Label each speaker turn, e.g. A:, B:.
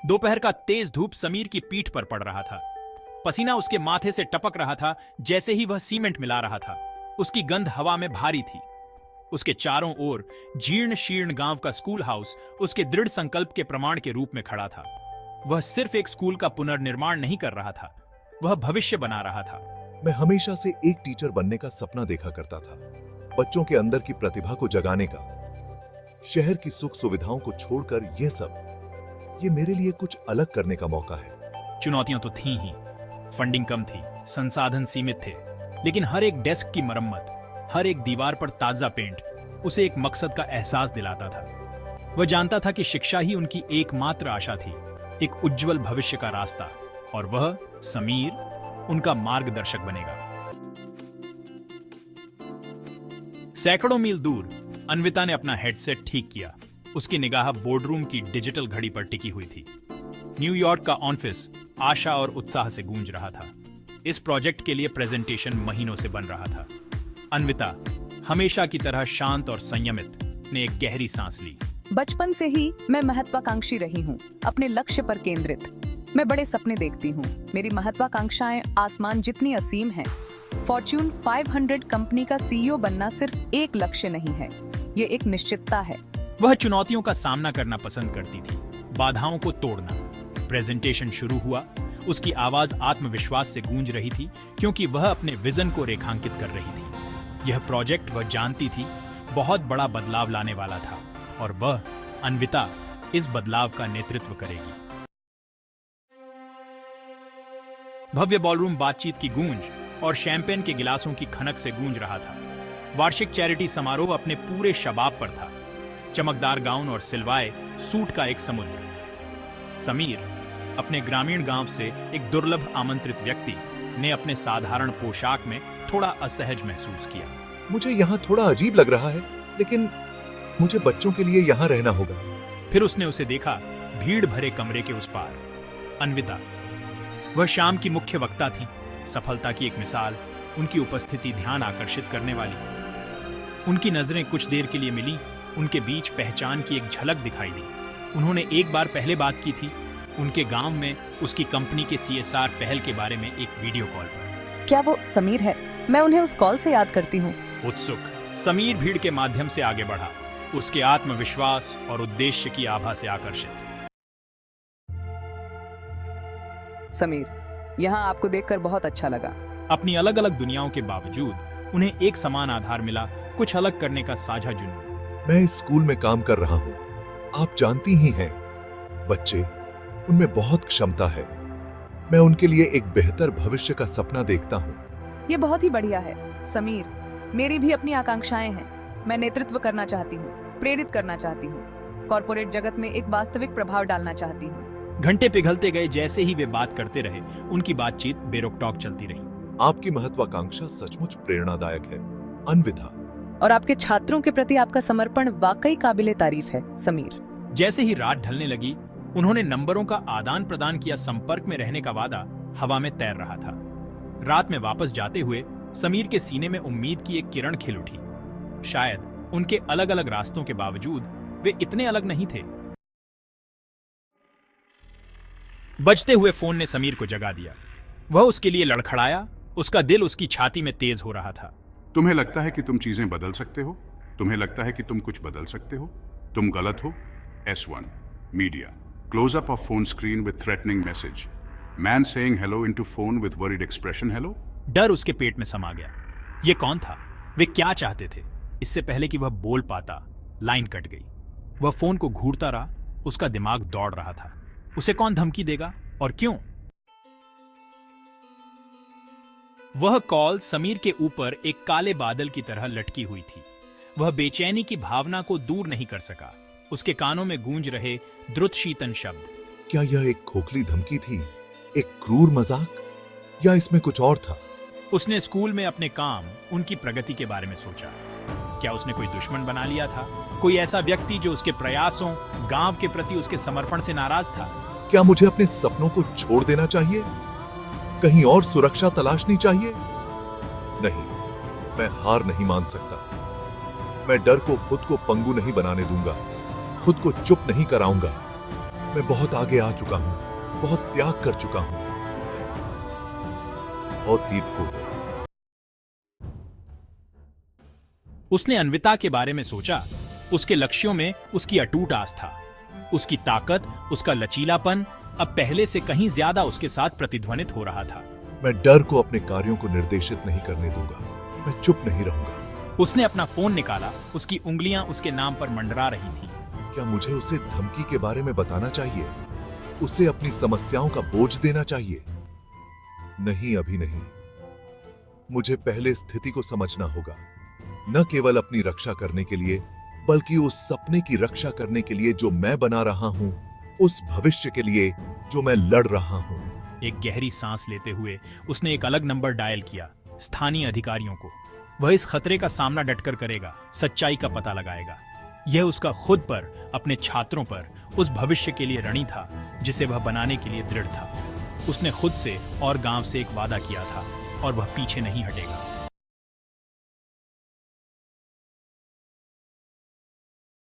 A: दोपहर का तेज धूप समीर की पीठ पर पड़ रहा था। पसीना उसके माथे से टपक रहा था जैसे ही वह सीमेंट मिला रहा था। उसकी गंध हवा में भारी थी। उसके चारों ओर जीर्ण शीर्ण गांव का स्कूल हाउस उसके दृढ़ संकल्प के प्रमाण के रूप में खड़ा था। वह सिर्फ एक स्कूल का पुनर्निर्माण नहीं कर रहा था, वह भविष्य बना रहा था।
B: मैं हमेशा से एक टीचर बनने का सपना देखा करता था, बच्चों के अंदर की प्रतिभा को जगाने का। शहर की सुख सुविधाओं को छोड़कर ये मेरे लिए कुछ अलग करने का मौका है।
A: चुनौतियां तो थीं ही, फंडिंग कम थी, संसाधन सीमित थे, लेकिन हर एक डेस्क की मरम्मत, हर एक दीवार पर ताजा पेंट उसे एक मकसद का एहसास दिलाता था। वह जानता था कि शिक्षा ही उनकी एकमात्र आशा थी, एक उज्जवल भविष्य का रास्ता, और वह समीर उनका मार्गदर्शक बनेगा। सैकड़ों मील दूर अन्विता ने अपना हेडसेट ठीक किया। उसकी निगाह बोर्डरूम की डिजिटल घड़ी पर टिकी हुई थी। न्यूयॉर्क का ऑफिस आशा और उत्साह से गूंज रहा था। इस प्रोजेक्ट के लिए प्रेजेंटेशन महीनों से बन रहा था। अन्विता, हमेशा की तरह शांत और संयमित, ने एक गहरी सांस ली।
C: बचपन से ही मैं महत्वाकांक्षी रही हूँ, अपने लक्ष्य पर केंद्रित। मैं बड़े सपने देखती हूँ। मेरी महत्वाकांक्षाएं आसमान जितनी असीम हैं। फॉर्च्यून 500 कंपनी का सीईओ बनना सिर्फ एक लक्ष्य नहीं है, ये एक निश्चितता है।
A: वह चुनौतियों का सामना करना पसंद करती थी, बाधाओं को तोड़ना। प्रेजेंटेशन शुरू हुआ। उसकी आवाज आत्मविश्वास से गूंज रही थी, क्योंकि वह अपने विजन को रेखांकित कर रही थी। यह प्रोजेक्ट, वह जानती थी, बहुत बड़ा बदलाव लाने वाला था, और वह, अन्विता, इस बदलाव का नेतृत्व करेगी। भव्य बॉलरूम बातचीत की गूंज और शैंपेन के गिलासों की खनक से गूंज रहा था। वार्षिक चैरिटी समारोह अपने पूरे शबाब पर था। चमकदार गाउन और सिलवाए सूट का एक समुद्र। समीर, अपने ग्रामीण गांव से एक दुर्लभ आमंत्रित व्यक्ति, ने अपने साधारण पोशाक में थोड़ा असहज महसूस किया।
B: मुझे यहाँ थोड़ा अजीब लग रहा है, लेकिन मुझे बच्चों के लिए यहाँ रहना होगा।
A: फिर उसने उसे देखा, भीड़ भरे कमरे के उस पार। अन्विता, वह शाम की मुख्य वक्ता थी, सफलता की एक मिसाल, उनकी उपस्थिति ध्यान आकर्षित करने वाली। उनकी नजरें कुछ देर के लिए मिली। उनके बीच पहचान की एक झलक दिखाई दी। उन्होंने एक बार पहले बात की थी, उनके गांव में उसकी कंपनी के सीएसआर पहल के बारे में एक वीडियो कॉल पर।
C: क्या वो समीर है? मैं उन्हें उस कॉल से याद करती हूँ।
A: उत्सुक, समीर भीड़ के माध्यम से आगे बढ़ा, उसके आत्मविश्वास और उद्देश्य की आभा से आकर्षित।
C: समीर, यहाँ आपको देखकर बहुत अच्छा लगा।
A: अपनी अलग अलग दुनियाओं के बावजूद उन्हें एक समान आधार मिला, कुछ अलग करने का साझा जुनून।
B: मैं इस स्कूल में काम कर रहा हूँ, आप जानती ही हैं। बच्चे, उनमें बहुत क्षमता है। मैं उनके लिए एक बेहतर भविष्य का सपना देखता हूँ।
C: ये बहुत ही बढ़िया है समीर। मेरी भी अपनी आकांक्षाएं हैं। मैं नेतृत्व करना चाहती हूँ, प्रेरित करना चाहती हूँ, कॉर्पोरेट जगत में एक वास्तविक प्रभाव डालना चाहती हूँ।
A: घंटे पिघलते गए। जैसे ही वे बात करते रहे, उनकी बातचीत बेरोक-टोक चलती रही।
B: आपकी महत्वाकांक्षा सचमुच प्रेरणादायक है, अन्विता।
C: और आपके छात्रों के प्रति आपका समर्पण वाकई काबिले तारीफ है समीर।
A: जैसे ही रात ढलने लगी, उन्होंने नंबरों का आदान प्रदान किया। संपर्क में रहने का वादा हवा में तैर रहा था। रात में वापस जाते हुए समीर के सीने में उम्मीद की एक किरण खिल उठी। शायद उनके अलग अलग रास्तों के बावजूद वे इतने अलग नहीं थे। बजते हुए फोन ने समीर को जगा दिया। वह उसके लिए लड़खड़ाया। उसका दिल उसकी छाती में तेज हो रहा था।
D: तुम्हें लगता है कि तुम चीजें बदल सकते हो? तुम्हें लगता है कि तुम कुछ बदल सकते हो? तुम गलत हो। S1 media close up of phone screen with threatening message, man saying hello into phone with worried expression hello.
A: डर उसके पेट में समा गया। ये कौन था? वे क्या चाहते थे? इससे पहले कि वह बोल पाता, लाइन कट गई। वह फोन को घूरता रहा। उसका दिमाग दौड़ रहा था। उसे कौन धमकी देगा और क्यों? वह कॉल समीर के ऊपर एक काले बादल की तरह लटकी हुई थी। वह बेचैनी की भावना को दूर नहीं कर सका। उसके कानों में गूंज रहे द्रुत शीतन शब्द।
B: क्या यह एक खोखली धमकी थी, एक क्रूर मजाक, या इसमें कुछ और था?
A: उसने स्कूल में अपने काम, उनकी प्रगति के बारे में सोचा। क्या उसने कोई दुश्मन बना लिया था? कोई ऐसा व्यक्ति जो उसके प्रयासों, गांव के प्रति उसके समर्पण से नाराज था?
B: क्या मुझे अपने सपनों को छोड़ देना चाहिए? कहीं और सुरक्षा तलाशनी चाहिए? नहीं, मैं हार नहीं मान सकता। मैं डर को खुद को पंगु नहीं बनाने दूंगा, खुद को चुप नहीं कराऊंगा। मैं बहुत आगे आ चुका हूं, बहुत त्याग कर चुका हूं, बहुत दीपक।
A: उसने अन्विता के बारे में सोचा। उसके लक्ष्यों में उसकी अटूट आस्था, उसकी ताकत, उसका लचीलापन अब पहले से कहीं ज्यादा उसके साथ प्रतिध्वनित हो रहा था।
B: मैं डर को अपने कार्यों को निर्देशित नहीं करने दूंगा, मैं चुप नहीं रहूंगा।
A: उसने अपना फोन निकाला। उसकी उंगलियां उसके नाम पर मंडरा रही थीं।
B: क्या मुझे उसे धमकी के बारे में बताना चाहिए? उसे अपनी समस्याओं का बोझ देना चाहिए? नहीं, अभी नहीं। मुझे पहले स्थिति को समझना होगा, न केवल अपनी रक्षा करने के लिए, बल्कि उस सपने की रक्षा करने के लिए जो मैं बना रहा हूं, उस भविष्य के लिए जो मैं लड़ रहा हूं।
A: एक गहरी सांस लेते हुए उसने एक अलग नंबर डायल किया, स्थानीय अधिकारियों को। वह इस खतरे का सामना डटकर करेगा, सच्चाई का पता लगाएगा। यह उसका खुद पर, अपने छात्रों पर, उस भविष्य के लिए ऋणी था जिसे वह बनाने के लिए दृढ़ था। उसने खुद से और गांव से एक वादा किया था और वह पीछे नहीं हटेगा।